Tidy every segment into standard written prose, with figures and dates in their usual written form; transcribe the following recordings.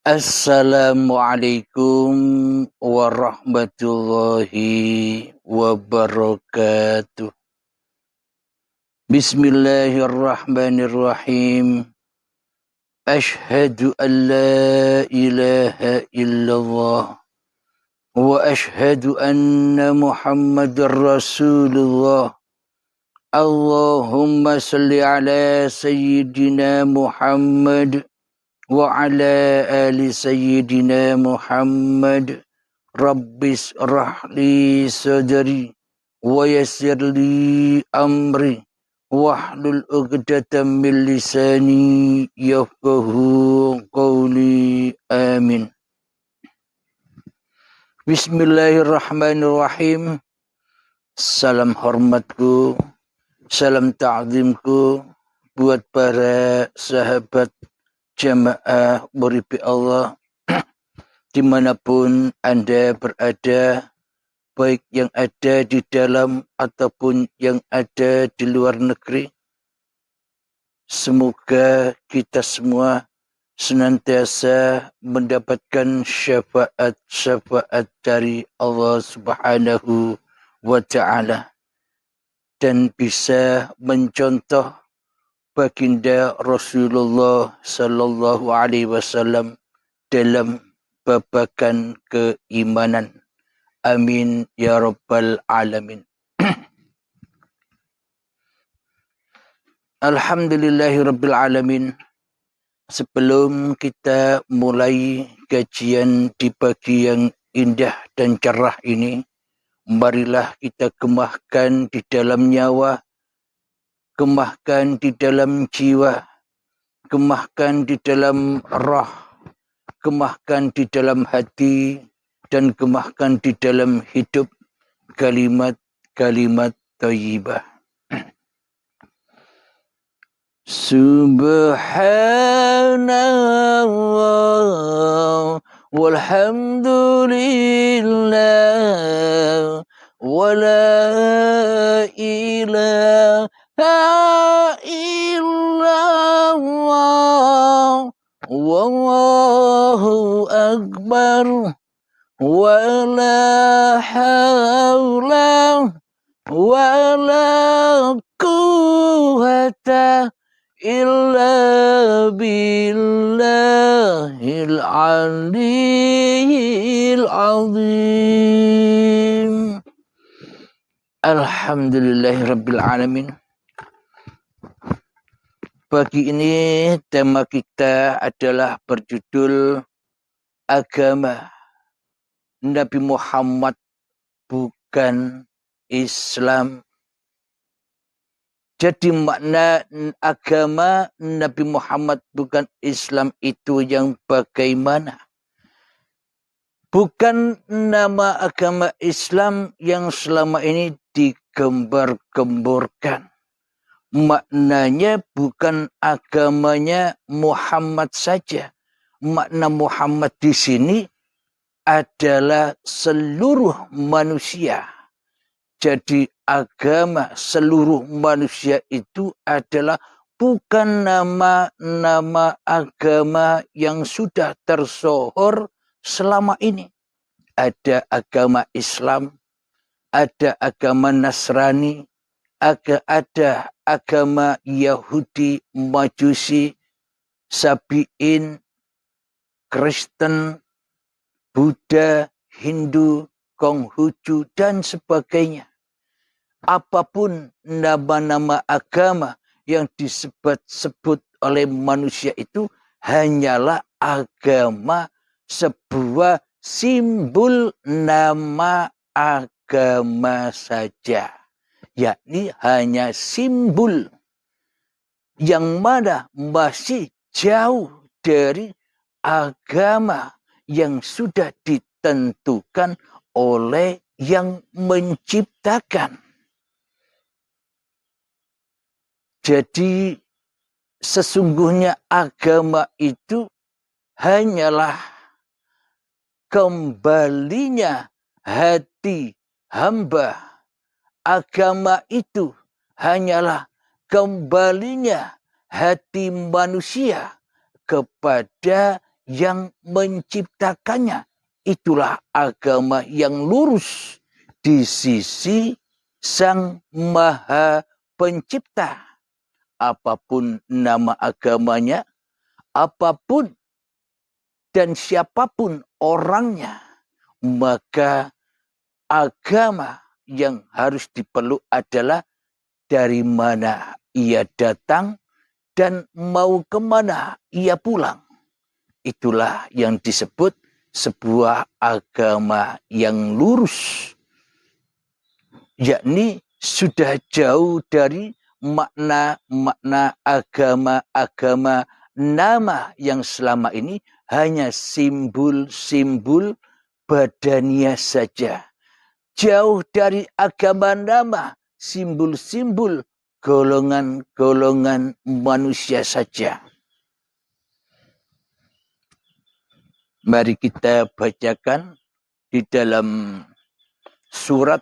Assalamualaikum warahmatullahi wabarakatuh. Bismillahirrahmanirrahim. Ashhadu an la ilaha illallah wa ashhadu anna Muhammadar Rasulullah. Allahumma salli ala sayyidina Muhammad wa ala ali sayyidina Muhammad. Rabbis rahli sadri wa yassirli amri wahlul 'uqdatam min lisani yafqahu qawli. Amin. Bismillahirrahmanirrahim. Salam hormatku, salam ta'zimku buat para sahabat jamaah muribi Allah dimanapun Anda berada, baik yang ada di dalam ataupun yang ada di luar negeri. Semoga kita semua senantiasa mendapatkan syafaat dari Allah Subhanahu wa Ta'ala dan bisa mencontoh baginda Rasulullah sallallahu alaihi wasallam dalam babakan keimanan. Amin ya rabbal alamin. Alhamdulillahi rabbil alamin. Sebelum kita mulai kajian di pagi yang indah dan cerah ini, marilah kita gemahkan di dalam nyawa, gemahkan di dalam jiwa, gemahkan di dalam roh, gemahkan di dalam hati, dan gemahkan di dalam hidup kalimat-kalimat thayyibah. Subhanallah walhamdulillah wa la ilaha illallah wallahu akbar wa la hawla wa la quwwata illa billahil aliyyil azim. Alhamdulillahirabbil alamin. Pagi ini tema kita adalah berjudul agama Nabi Muhammad bukan Islam. Jadi makna agama Nabi Muhammad bukan Islam itu yang bagaimana? Bukan nama agama Islam yang selama ini digembar-gemborkan. Maknanya bukan agamanya Muhammad saja. Makna Muhammad di sini adalah seluruh manusia. Jadi agama seluruh manusia itu adalah bukan nama-nama agama yang sudah tersohor selama ini. Ada agama Islam, ada agama Nasrani, ada agama Yahudi, Majusi, Sabi'in, Kristen, Buddha, Hindu, Konghucu, dan sebagainya. Apapun nama-nama agama yang disebut-sebut oleh manusia itu hanyalah agama, sebuah simbol nama agama saja. Yakni hanya simbol yang mana masih jauh dari agama yang sudah ditentukan oleh yang menciptakan. Jadi sesungguhnya agama itu hanyalah kembalinya hati hamba. Agama itu hanyalah kembalinya hati manusia kepada yang menciptakannya. Itulah agama yang lurus di sisi Sang Maha Pencipta. Apapun nama agamanya, apapun dan siapapun orangnya, maka agama yang harus dipeluk adalah dari mana ia datang dan mau kemana ia pulang. Itulah yang disebut sebuah agama yang lurus, yakni sudah jauh dari makna-makna agama-agama nama yang selama ini hanya simbol-simbol badania saja. Jauh dari agama nama, simbol-simbol golongan-golongan manusia saja. Mari kita bacakan di dalam surat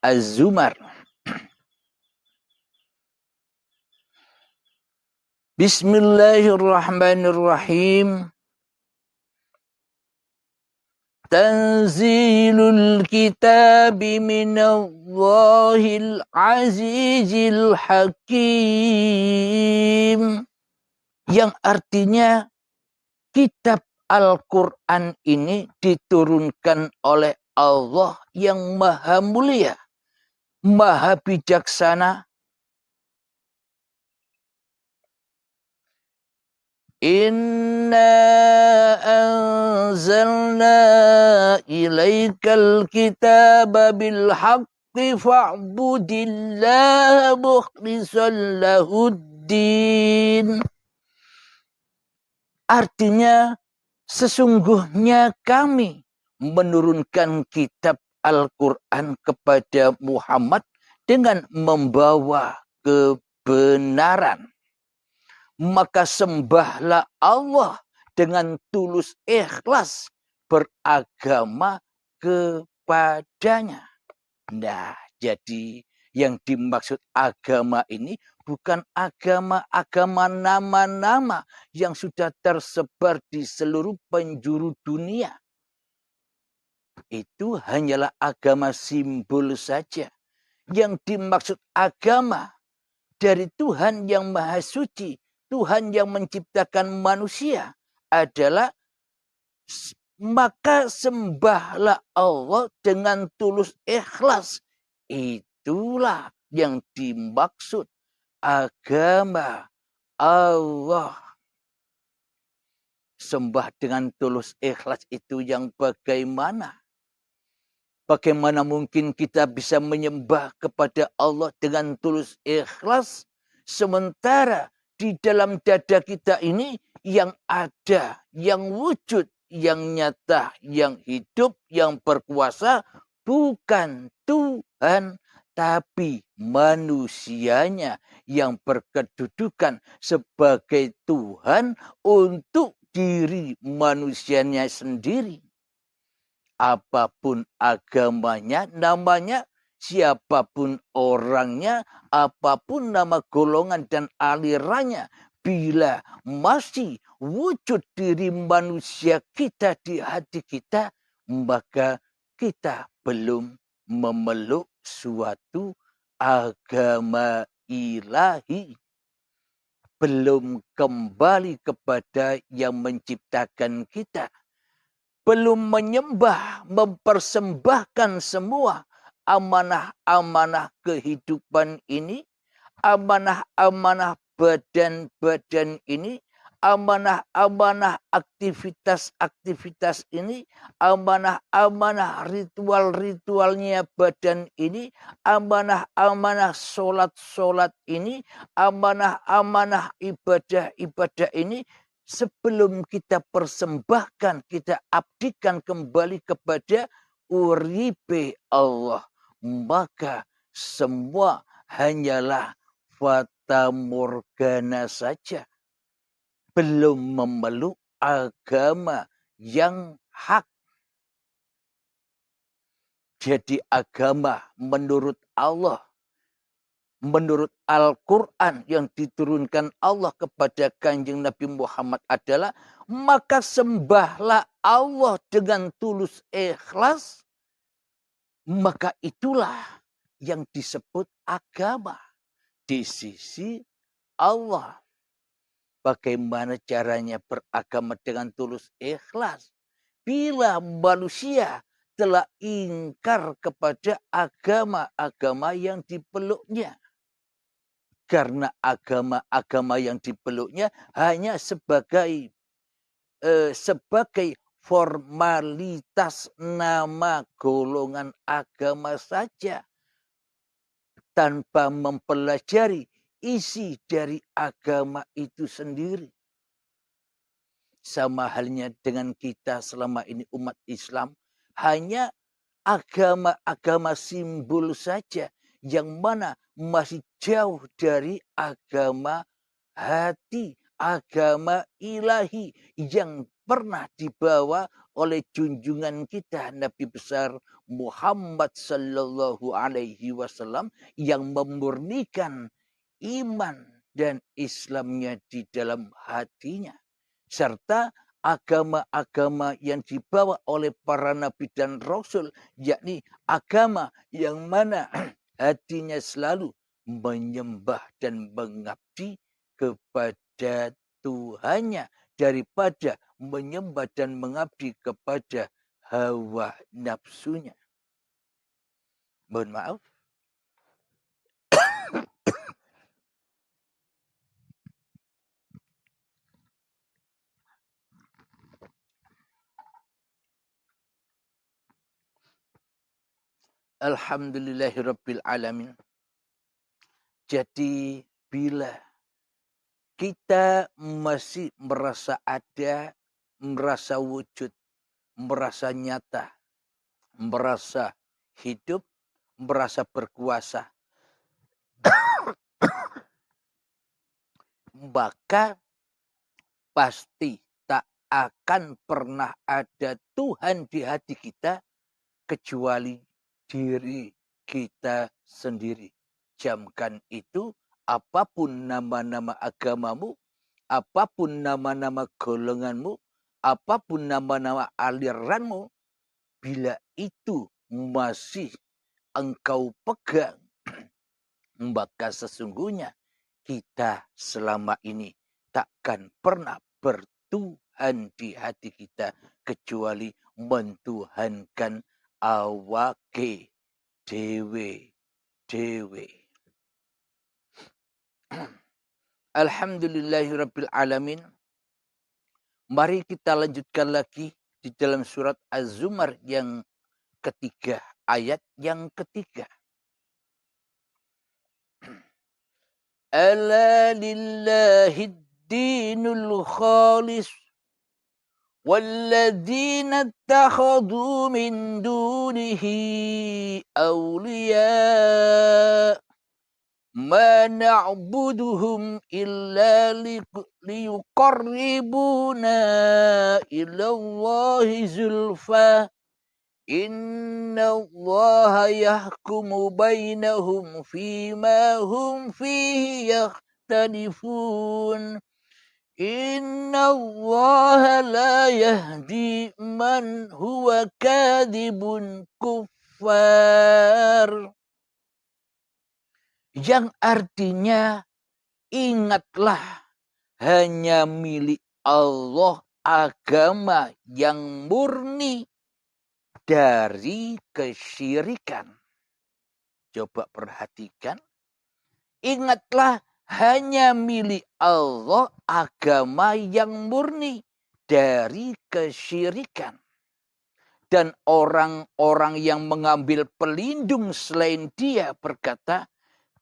Az-Zumar. Bismillahirrahmanirrahim. Tanzilul kitabi minallahil azizil hakim. Yang artinya kitab Al-Quran ini diturunkan oleh Allah yang maha mulia, maha bijaksana. Inna anzalna ilaikal kitaba bil haqqi fa'budillaha mukhlishan lahuddin. Artinya, sesungguhnya kami menurunkan kitab Al-Quran kepada Muhammad dengan membawa kebenaran. Maka sembahlah Allah dengan tulus ikhlas beragama kepadanya. Nah, jadi yang dimaksud agama ini bukan agama-agama nama-nama yang sudah tersebar di seluruh penjuru dunia. Itu hanyalah agama simbol saja. Yang dimaksud agama dari Tuhan yang Maha Suci, Tuhan yang menciptakan manusia adalah maka sembahlah Allah dengan tulus ikhlas. Itulah yang dimaksud agama Allah. Sembah dengan tulus ikhlas itu yang bagaimana? Bagaimana mungkin kita bisa menyembah kepada Allah dengan tulus ikhlas, sementara di dalam dada kita ini yang ada, yang wujud, yang nyata, yang hidup, yang berkuasa bukan Tuhan, tapi manusianya yang berkedudukan sebagai Tuhan untuk diri manusianya sendiri. Apapun agamanya, namanya, siapapun orangnya, apapun nama golongan dan alirannya, bila masih wujud diri manusia kita di hati kita, maka kita belum memeluk suatu agama ilahi. Belum kembali kepada yang menciptakan kita. Belum menyembah, mempersembahkan semua amanah-amanah kehidupan ini, amanah-amanah badan-badan ini, amanah-amanah aktivitas-aktivitas ini, amanah-amanah ritual-ritualnya badan ini, amanah-amanah solat-solat ini, amanah-amanah ibadah-ibadah ini, sebelum kita persembahkan, kita abdikan kembali kepada uripe Allah, maka semua hanyalah fata morgana saja. Belum memeluk agama yang hak. Jadi agama menurut Allah, menurut Al-Quran yang diturunkan Allah kepada Kanjeng Nabi Muhammad adalah, maka sembahlah Allah dengan tulus ikhlas, maka itulah yang disebut agama di sisi Allah. Bagaimana caranya beragama dengan tulus ikhlas? Bila manusia telah ingkar kepada agama-agama yang dipeluknya. Karena agama-agama yang dipeluknya hanya sebagai formalitas nama golongan agama saja, tanpa mempelajari isi dari agama itu sendiri. Sama halnya dengan kita selama ini umat Islam, hanya agama-agama simbol saja yang mana masih jauh dari agama hati, agama ilahi yang pernah dibawa oleh junjungan kita Nabi besar Muhammad sallallahu alaihi wasallam yang memurnikan iman dan Islamnya di dalam hatinya, serta agama-agama yang dibawa oleh para nabi dan rasul, yakni agama yang mana hatinya selalu menyembah dan mengabdi kepada Tuhannya daripada menyembah dan mengabdi kepada hawa nafsunya. Mohon maaf. Alhamdulillahirabbil alamin. Jadi bila kita masih merasa ada, merasa wujud, merasa nyata, merasa hidup, merasa berkuasa, maka pasti tak akan pernah ada Tuhan di hati kita kecuali diri kita sendiri. Jamkan itu, apapun nama-nama agamamu, apapun nama-nama golonganmu, apapun nama-nama aliranmu, bila itu masih engkau pegang, maka sesungguhnya kita selama ini takkan pernah bertuhan di hati kita kecuali mentuhankan awake dewe. Alhamdulillahirabbil alamin. Mari kita lanjutkan lagi di dalam surat Az-Zumar yang ketiga, ayat yang ketiga. Ala lillahid dinul khalis walladzina ittakhadhu min dunihi awliya ma na'buduhum illa liyuqarribuna ila Allahi zulfa inna Allaha yahkumu bainahum fima hum fihi yakhtalifun inna Allaha la yahdi man huwa kadhibun kuffar. Yang artinya, ingatlah hanya milik Allah agama yang murni dari kesyirikan. Coba perhatikan. Ingatlah hanya milik Allah agama yang murni dari kesyirikan. Dan orang-orang yang mengambil pelindung selain Dia berkata,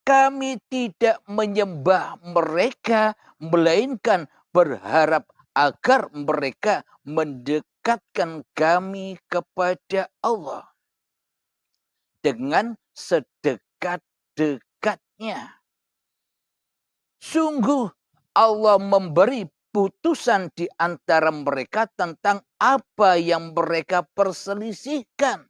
kami tidak menyembah mereka, melainkan berharap agar mereka mendekatkan kami kepada Allah dengan sedekat-dekatnya. Sungguh Allah memberi putusan di antara mereka tentang apa yang mereka perselisihkan.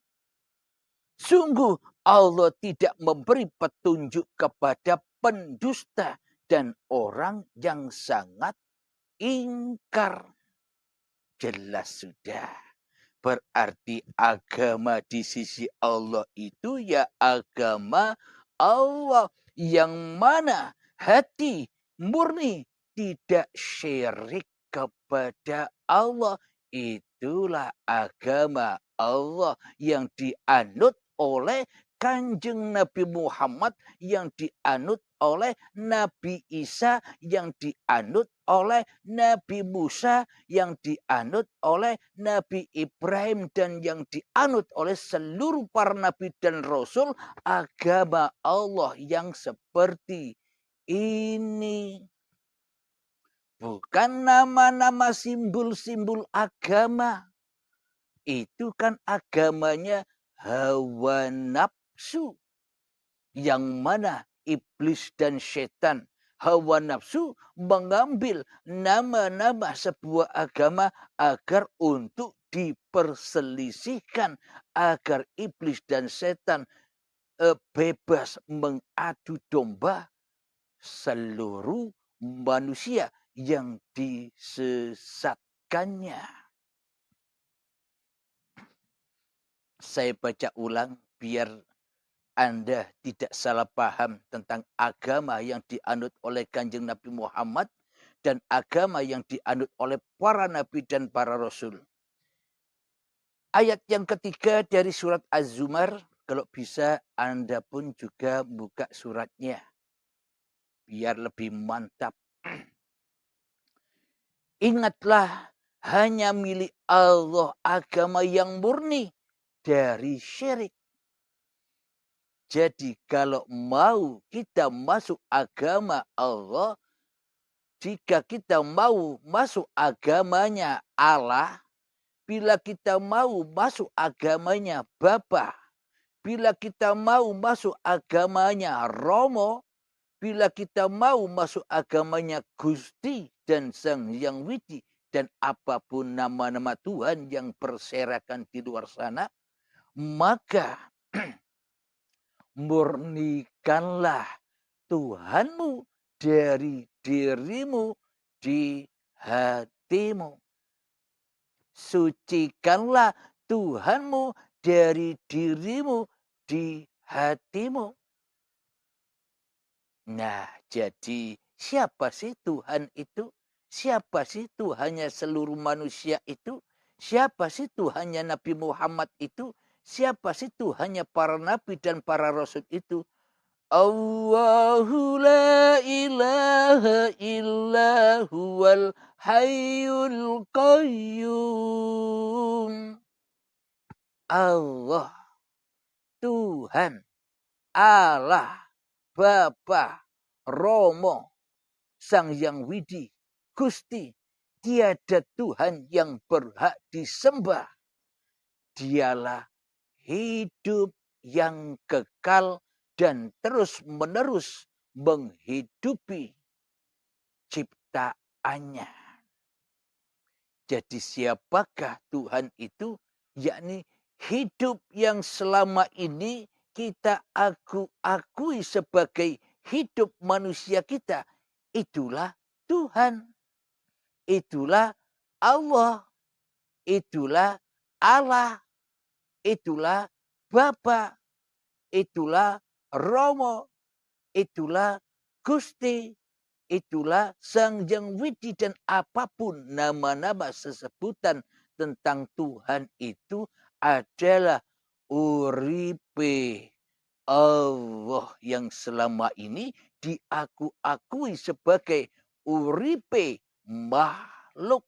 Sungguh Allah tidak memberi petunjuk kepada pendusta dan orang yang sangat ingkar. Jelas sudah. Berarti agama di sisi Allah itu ya agama Allah. Yang mana hati murni tidak syirik kepada Allah. Itulah agama Allah yang dianut oleh Kanjeng Nabi Muhammad, yang dianut oleh Nabi Isa, yang dianut oleh Nabi Musa, yang dianut oleh Nabi Ibrahim, dan yang dianut oleh seluruh para nabi dan rasul. Agama Allah yang seperti ini. Bukan nama-nama simbol-simbol agama. Itu kan agamanya hawa nafsu. Yang mana iblis dan setan hawa nafsu mengambil nama-nama sebuah agama agar untuk diperselisihkan, agar iblis dan setan bebas mengadu domba seluruh manusia yang disesatkannya. Saya baca ulang biar Anda tidak salah paham tentang agama yang dianut oleh Kanjeng Nabi Muhammad dan agama yang dianut oleh para nabi dan para rasul. Ayat yang ketiga dari surat Az-Zumar, kalau bisa Anda pun juga buka suratnya biar lebih mantap. Ingatlah, hanya milik Allah agama yang murni dari syirik. Jadi kalau mau kita masuk agama Allah, jika kita mau masuk agamanya Allah, bila kita mau masuk agamanya Bapa, bila kita mau masuk agamanya Romo, bila kita mau masuk agamanya Gusti dan Sang Hyang Widi, dan apapun nama-nama Tuhan yang berserakan di luar sana, maka murnikanlah Tuhanmu dari dirimu di hatimu. Sucikanlah Tuhanmu dari dirimu di hatimu. Nah, jadi siapa sih Tuhan itu? Siapa sih Tuhannya seluruh manusia itu? Siapa sih Tuhannya Nabi Muhammad itu? Siapa sih Tuhannya para nabi dan para rasul itu? Allahu la ilaha illa huwal hayyul qayyum. Allah, Tuhan, Allah, Bapa, Romo, Sang Hyang Widi, Gusti. Tiada Tuhan yang berhak disembah. Dialah hidup yang kekal dan terus-menerus menghidupi ciptaannya. Jadi siapakah Tuhan itu? Yakni hidup yang selama ini kita akui sebagai hidup manusia kita. Itulah Tuhan. Itulah Allah. Itulah Allah. Itulah Bapa. Itulah Romo. Itulah Gusti. Itulah Sang Hyang Widi, dan apapun nama-nama sesebutan tentang Tuhan itu adalah uripe Allah yang selama ini diakui sebagai uripe makhluk.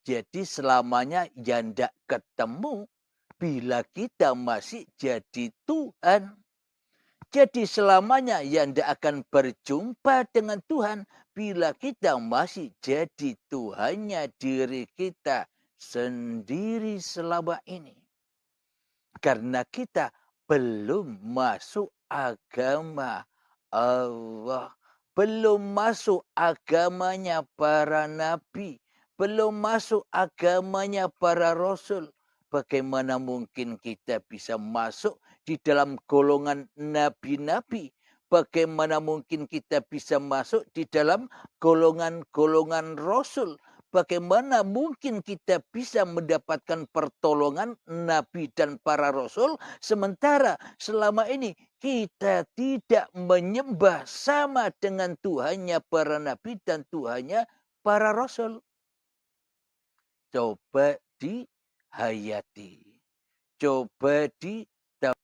Jadi selamanya ya ndak ketemu bila kita masih jadi Tuhan. Jadi selamanya ya ndak akan berjumpa dengan Tuhan bila kita masih jadi Tuhannya diri kita sendiri selama ini. Karena kita belum masuk agama Allah. Belum masuk agamanya para nabi. Belum masuk agamanya para rasul. bagaimana mungkin kita bisa masuk di dalam golongan nabi-nabi? Bagaimana mungkin kita bisa masuk di dalam golongan-golongan rasul? Bagaimana mungkin kita bisa mendapatkan pertolongan nabi dan para rasul sementara selama ini kita tidak menyembah sama dengan Tuhannya para nabi dan Tuhannya para rasul? Coba dihayati. Coba